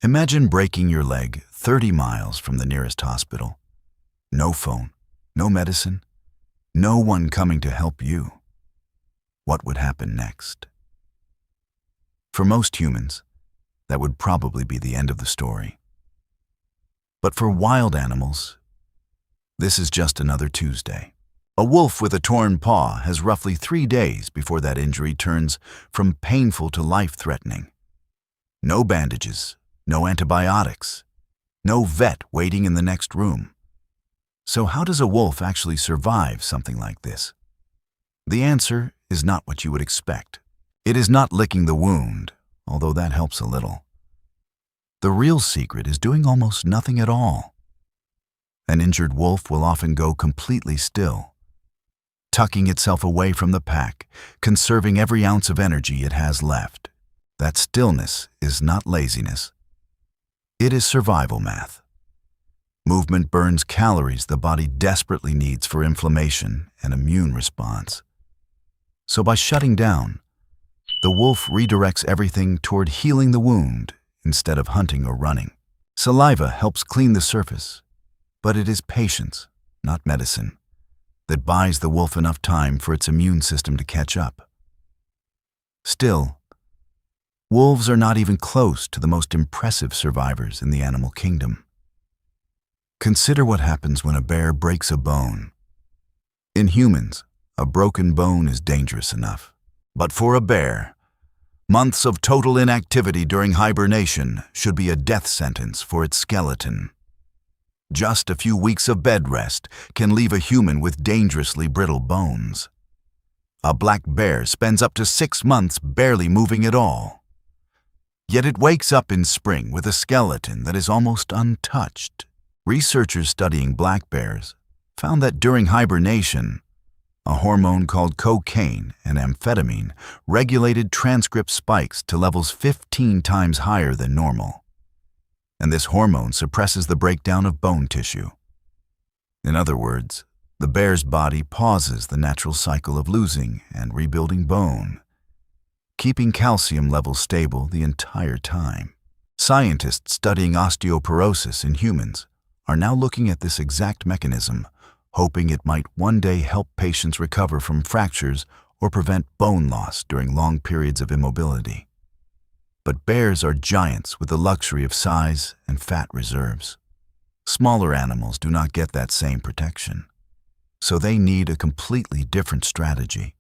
Imagine breaking your leg 30 miles from the nearest hospital. No phone, no medicine, no one coming to help you. What would happen next? For most humans, that would probably be the end of the story. But for wild animals, this is just another Tuesday. A wolf with a torn paw has roughly 3 days before that injury turns from painful to life-threatening. No bandages, no antibiotics, no vet waiting in the next room. So how does a wolf actually survive something like this? The answer is not what you would expect. It is not licking the wound, although that helps a little. The real secret is doing almost nothing at all. An injured wolf will often go completely still, tucking itself away from the pack, conserving every ounce of energy it has left. That stillness is not laziness. It is survival math. Movement burns calories the body desperately needs for inflammation and immune response. So by shutting down, the wolf redirects everything toward healing the wound instead of hunting or running. Saliva helps clean the surface, but it is patience, not medicine, that buys the wolf enough time for its immune system to catch up. Still, wolves are not even close to the most impressive survivors in the animal kingdom. Consider what happens when a bear breaks a bone. In humans, a broken bone is dangerous enough. But for a bear, months of total inactivity during hibernation should be a death sentence for its skeleton. Just a few weeks of bed rest can leave a human with dangerously brittle bones. A black bear spends up to 6 months barely moving at all. Yet it wakes up in spring with a skeleton that is almost untouched. Researchers studying black bears found that during hibernation, a hormone called cocaine and amphetamine regulated transcript spikes to levels 15 times higher than normal. And this hormone suppresses the breakdown of bone tissue. In other words, the bear's body pauses the natural cycle of losing and rebuilding bone, keeping calcium levels stable the entire time. Scientists studying osteoporosis in humans are now looking at this exact mechanism, hoping it might one day help patients recover from fractures or prevent bone loss during long periods of immobility. But bears are giants with the luxury of size and fat reserves. Smaller animals do not get that same protection, so they need a completely different strategy.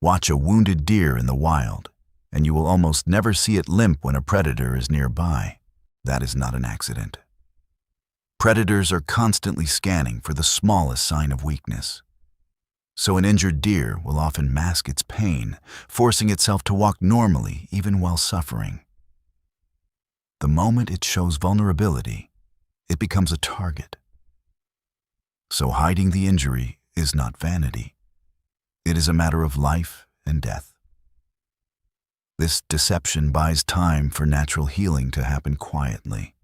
Watch a wounded deer in the wild, and you will almost never see it limp when a predator is nearby. That is not an accident. Predators are constantly scanning for the smallest sign of weakness. So an injured deer will often mask its pain, forcing itself to walk normally even while suffering. The moment it shows vulnerability, it becomes a target. So hiding the injury is not vanity. It is a matter of life and death. This deception buys time for natural healing to happen quietly,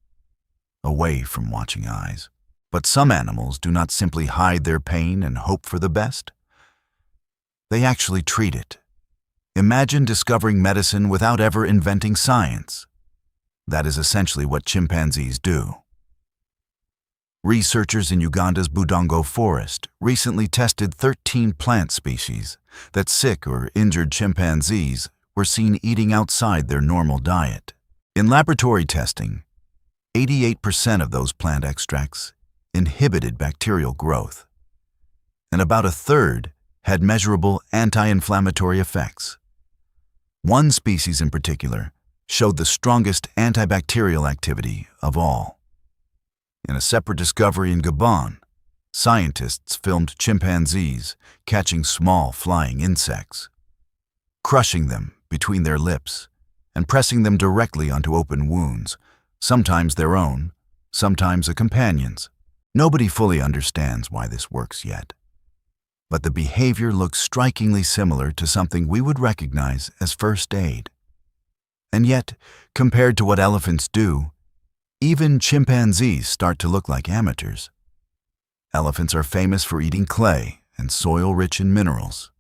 away from watching eyes. But some animals do not simply hide their pain and hope for the best. They actually treat it. Imagine discovering medicine without ever inventing science. That is essentially what chimpanzees do. Researchers in Uganda's Budongo forest recently tested 13 plant species that sick or injured chimpanzees were seen eating outside their normal diet. In laboratory testing, 88% of those plant extracts inhibited bacterial growth, and about a third had measurable anti-inflammatory effects. One species in particular showed the strongest antibacterial activity of all. In a separate discovery in Gabon, scientists filmed chimpanzees catching small flying insects, crushing them between their lips and pressing them directly onto open wounds, sometimes their own, sometimes a companion's. Nobody fully understands why this works yet, but the behavior looks strikingly similar to something we would recognize as first aid. And yet, compared to what elephants do, even chimpanzees start to look like amateurs. Elephants are famous for eating clay and soil rich in minerals,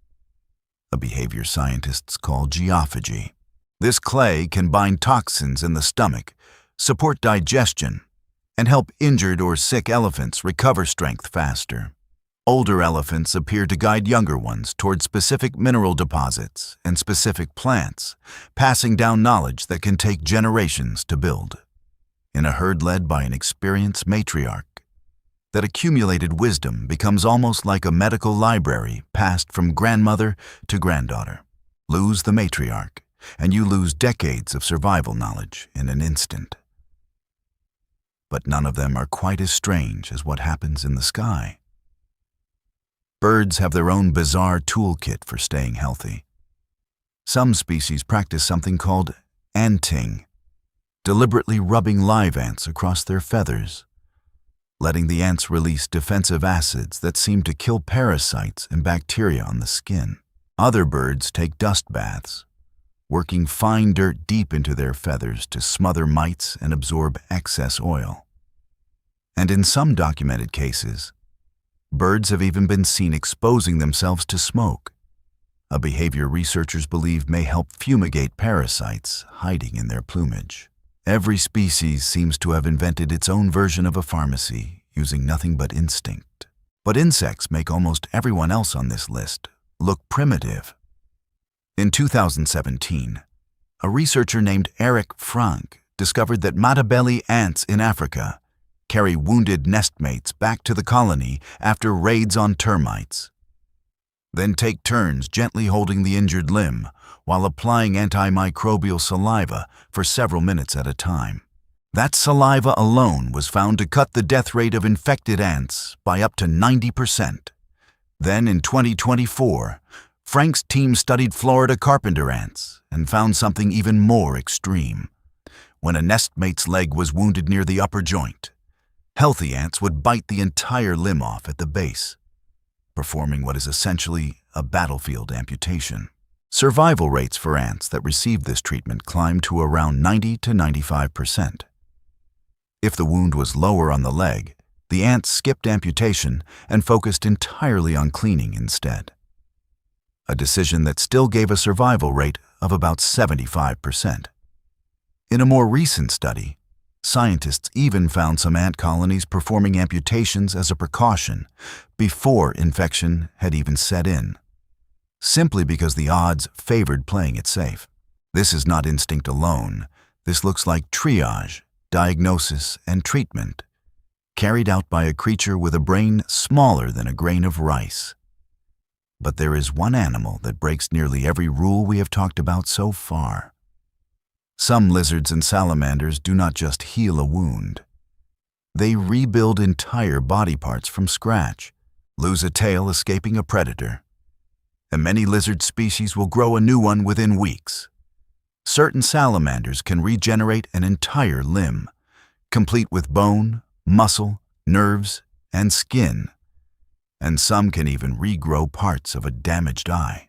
a behavior scientists call geophagy. This clay can bind toxins in the stomach, support digestion, and help injured or sick elephants recover strength faster. Older elephants appear to guide younger ones toward specific mineral deposits and specific plants, passing down knowledge that can take generations to build. In a herd led by an experienced matriarch, that accumulated wisdom becomes almost like a medical library passed from grandmother to granddaughter. Lose the matriarch, and you lose decades of survival knowledge in an instant. But none of them are quite as strange as what happens in the sky. Birds have their own bizarre toolkit for staying healthy. Some species practice something called anting, deliberately rubbing live ants across their feathers, letting the ants release defensive acids that seem to kill parasites and bacteria on the skin. Other birds take dust baths, working fine dirt deep into their feathers to smother mites and absorb excess oil. And in some documented cases, birds have even been seen exposing themselves to smoke, a behavior researchers believe may help fumigate parasites hiding in their plumage. Every species seems to have invented its own version of a pharmacy, using nothing but instinct. But insects make almost everyone else on this list look primitive. In 2017, a researcher named Eric Frank discovered that matabele ants in Africa carry wounded nestmates back to the colony after raids on termites, then take turns gently holding the injured limb while applying antimicrobial saliva for several minutes at a time. That saliva alone was found to cut the death rate of infected ants by up to 90%. Then in 2024, Frank's team studied Florida carpenter ants and found something even more extreme. When a nestmate's leg was wounded near the upper joint, healthy ants would bite the entire limb off at the base, performing what is essentially a battlefield amputation. Survival rates for ants that receive this treatment climbed to around 90 to 95%. If the wound was lower on the leg, the ants skipped amputation and focused entirely on cleaning instead, a decision that still gave a survival rate of about 75%. In a more recent study, scientists even found some ant colonies performing amputations as a precaution before infection had even set in, simply because the odds favored playing it safe. This is not instinct alone. This looks like triage, diagnosis, and treatment, carried out by a creature with a brain smaller than a grain of rice. But there is one animal that breaks nearly every rule we have talked about so far. Some lizards and salamanders do not just heal a wound. They rebuild entire body parts from scratch, lose a tail escaping a predator, and many lizard species will grow a new one within weeks. Certain salamanders can regenerate an entire limb, complete with bone, muscle, nerves, and skin, and some can even regrow parts of a damaged eye.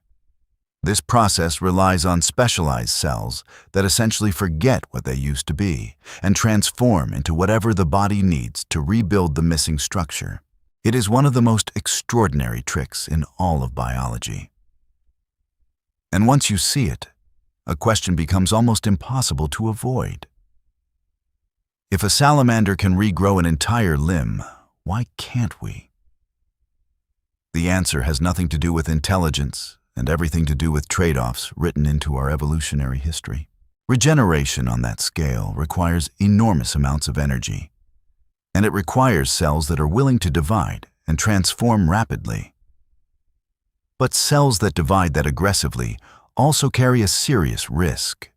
This process relies on specialized cells that essentially forget what they used to be and transform into whatever the body needs to rebuild the missing structure. It is one of the most extraordinary tricks in all of biology. And once you see it, a question becomes almost impossible to avoid. If a salamander can regrow an entire limb, why can't we? The answer has nothing to do with intelligence and everything to do with trade-offs written into our evolutionary history. Regeneration on that scale requires enormous amounts of energy, and it requires cells that are willing to divide and transform rapidly. But cells that divide that aggressively also carry a serious risk: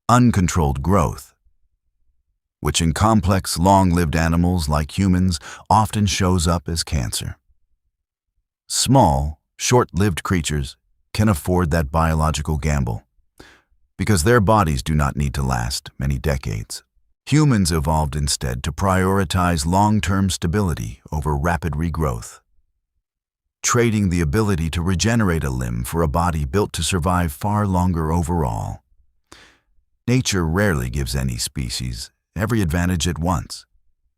uncontrolled growth, which in complex, long-lived animals like humans often shows up as cancer. Small, short-lived creatures can afford that biological gamble because their bodies do not need to last many decades. Humans evolved instead to prioritize long-term stability over rapid regrowth, trading the ability to regenerate a limb for a body built to survive far longer overall. Nature rarely gives any species every advantage at once.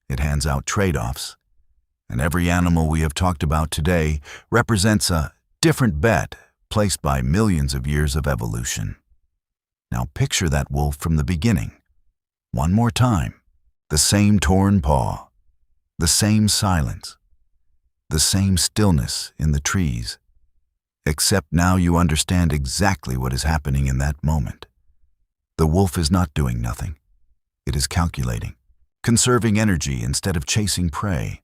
It hands out trade-offs, and every animal we have talked about today represents a different bet placed by millions of years of evolution. Now picture that wolf from the beginning, one more time. The same torn paw, the same silence, the same stillness in the trees. Except now you understand exactly what is happening in that moment. The wolf is not doing nothing. It is calculating, conserving energy instead of chasing prey,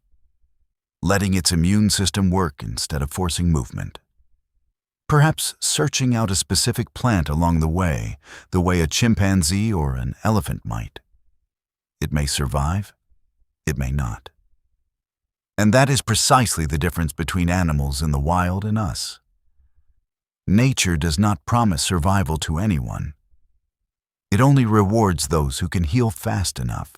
letting its immune system work instead of forcing movement. Perhaps searching out a specific plant along the way a chimpanzee or an elephant might. It may survive, it may not. And that is precisely the difference between animals in the wild and us. Nature does not promise survival to anyone. It only rewards those who can heal fast enough,